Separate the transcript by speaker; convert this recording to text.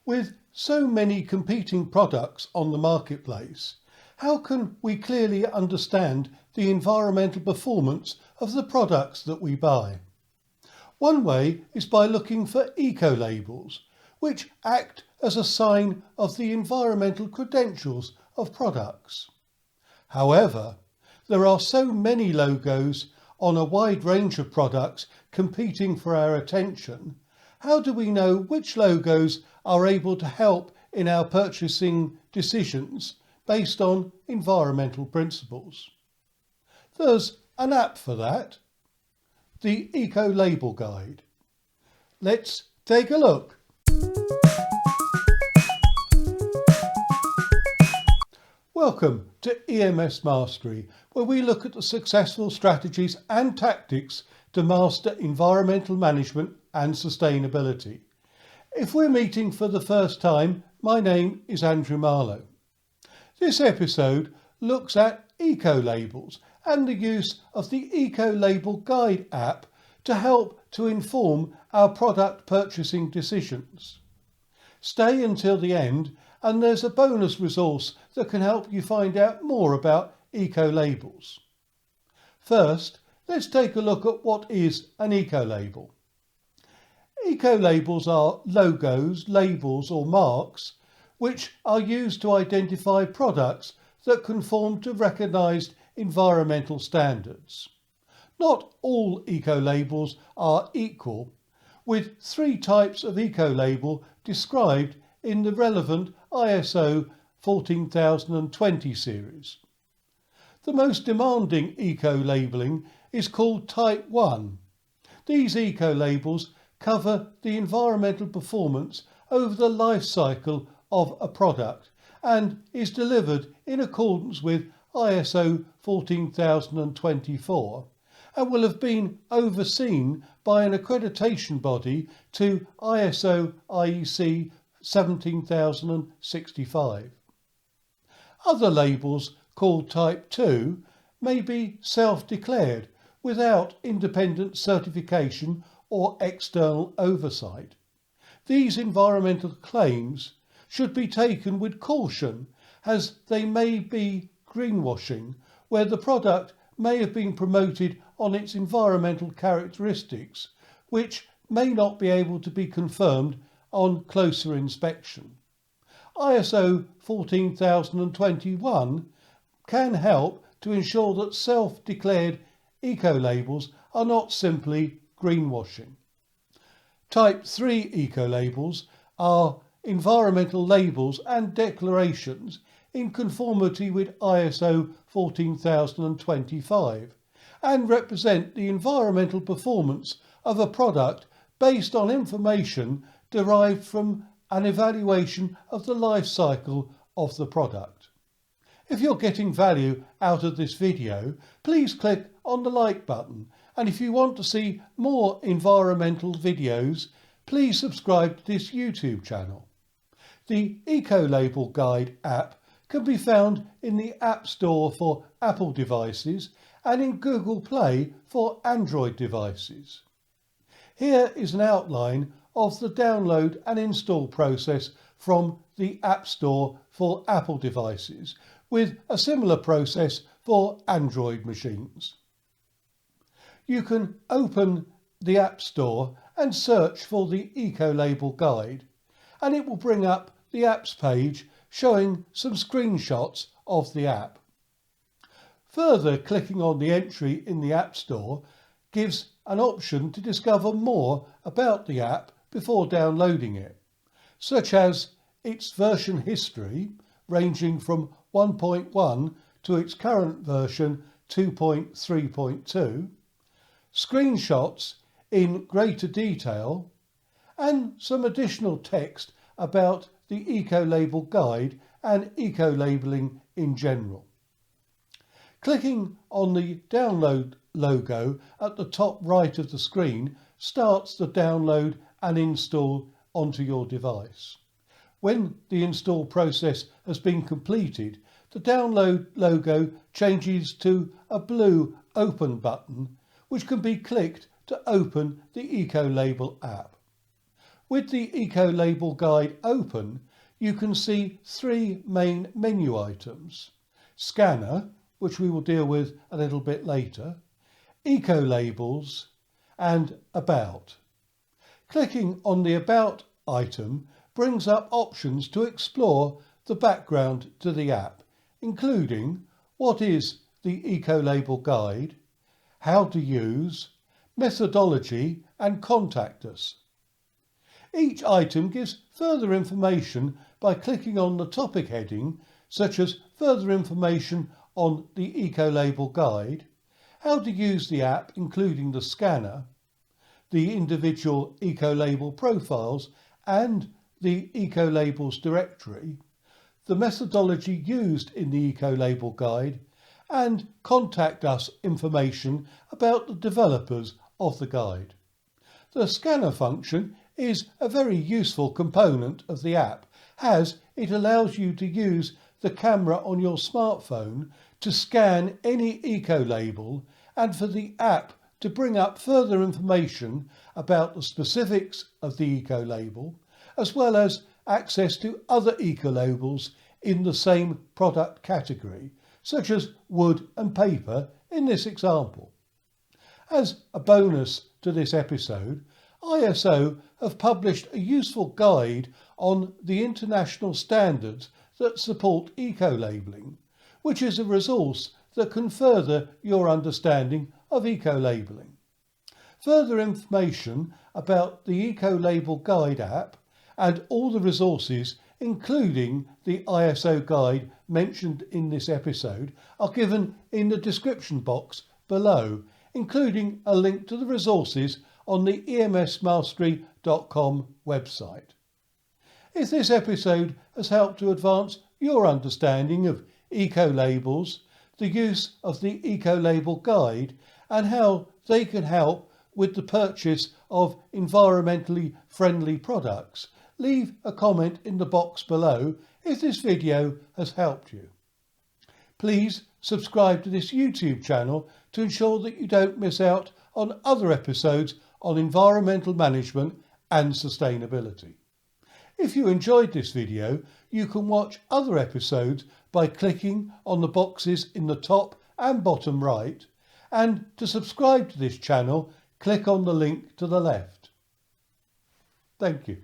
Speaker 1: With so many competing products on the marketplace, how can we clearly understand the environmental performance of the products that we buy? One way is by looking for eco-labels, which act as a sign of the environmental credentials of products. However, there are so many logos on a wide range of products competing for our attention. How do we know which logos are able to help in our purchasing decisions based on environmental principles? There's an app for that, the Ecolabel Guide. Let's take a look. Welcome to EMSmastery, where we look at the successful strategies and tactics to master environmental management and sustainability. If we're meeting for the first time, my name is Andrew Marlowe. This episode looks at eco-labels and the use of the Ecolabel Guide app to help to inform our product purchasing decisions. Stay until the end and there's a bonus resource that can help you find out more about eco-labels. First, let's take a look at what is an eco-label. Eco-labels are logos, labels or marks which are used to identify products that conform to recognised environmental standards. Not all eco-labels are equal, with 3 types of eco-label described in the relevant ISO 14020 series. The most demanding eco-labelling is called Type 1. These eco-labels cover the environmental performance over the life cycle of a product and is delivered in accordance with ISO 14024 and will have been overseen by an accreditation body to ISO IEC 17065. Other labels called Type 2 may be self-declared without independent certification or external oversight. These environmental claims should be taken with caution as they may be greenwashing, where the product may have been promoted on its environmental characteristics, which may not be able to be confirmed on closer inspection. ISO 14021 can help to ensure that self-declared eco-labels are not simply greenwashing. Type 3 eco-labels are environmental labels and declarations in conformity with ISO 14025 and represent the environmental performance of a product based on information derived from an evaluation of the life cycle of the product. If you're getting value out of this video, please click on the like button, and if you want to see more environmental videos, please subscribe to this YouTube channel. The Ecolabel Guide app can be found in the App Store for Apple devices and in Google Play for Android devices. Here is an outline of the download and install process from the App Store for Apple devices, with a similar process for Android machines. You can open the App Store and search for the Ecolabel Guide, and it will bring up the apps page showing some screenshots of the app. Further clicking on the entry in the App Store gives an option to discover more about the app before downloading it, such as its version history ranging from 1.1 to its current version 2.3.2, screenshots in greater detail, and some additional text about the Ecolabel Guide and eco-labelling in general. Clicking on the download logo at the top right of the screen starts the download and install onto your device. When the install process has been completed, the download logo changes to a blue Open button, which can be clicked to open the Ecolabel app. With the Ecolabel guide open, you can see three main menu items: Scanner, which we will deal with a little bit later, Ecolabels, and About. Clicking on the About item brings up options to explore the background to the app, including what is the Ecolabel guide, how to use, methodology, and contact us. Each item gives further information by clicking on the topic heading, such as further information on the Ecolabel guide, how to use the app including the scanner, the individual Ecolabel profiles and the Ecolabels directory, the methodology used in the Ecolabel guide, and contact us information about the developers of the guide. The scanner function is a very useful component of the app, as it allows you to use the camera on your smartphone to scan any Ecolabel and for the app to bring up further information about the specifics of the Ecolabel, as well as access to other Ecolabels in the same product category, such as wood and paper in this example. As a bonus to this episode, ISO have published a useful guide on the international standards that support ecolabelling, which is a resource that can further your understanding of ecolabelling. Further information about the Ecolabel Guide app and all the resources, including the ISO guide mentioned in this episode, are given in the description box below, including a link to the resources on the EMSmastery.com website. If this episode has helped to advance your understanding of ecolabels, the use of the Ecolabel guide, and how they can help with the purchase of environmentally friendly products, leave a comment in the box below if this video has helped you. Please subscribe to this YouTube channel to ensure that you don't miss out on other episodes on environmental management and sustainability. If you enjoyed this video, you can watch other episodes by clicking on the boxes in the top and bottom right, and to subscribe to this channel, click on the link to the left. Thank you.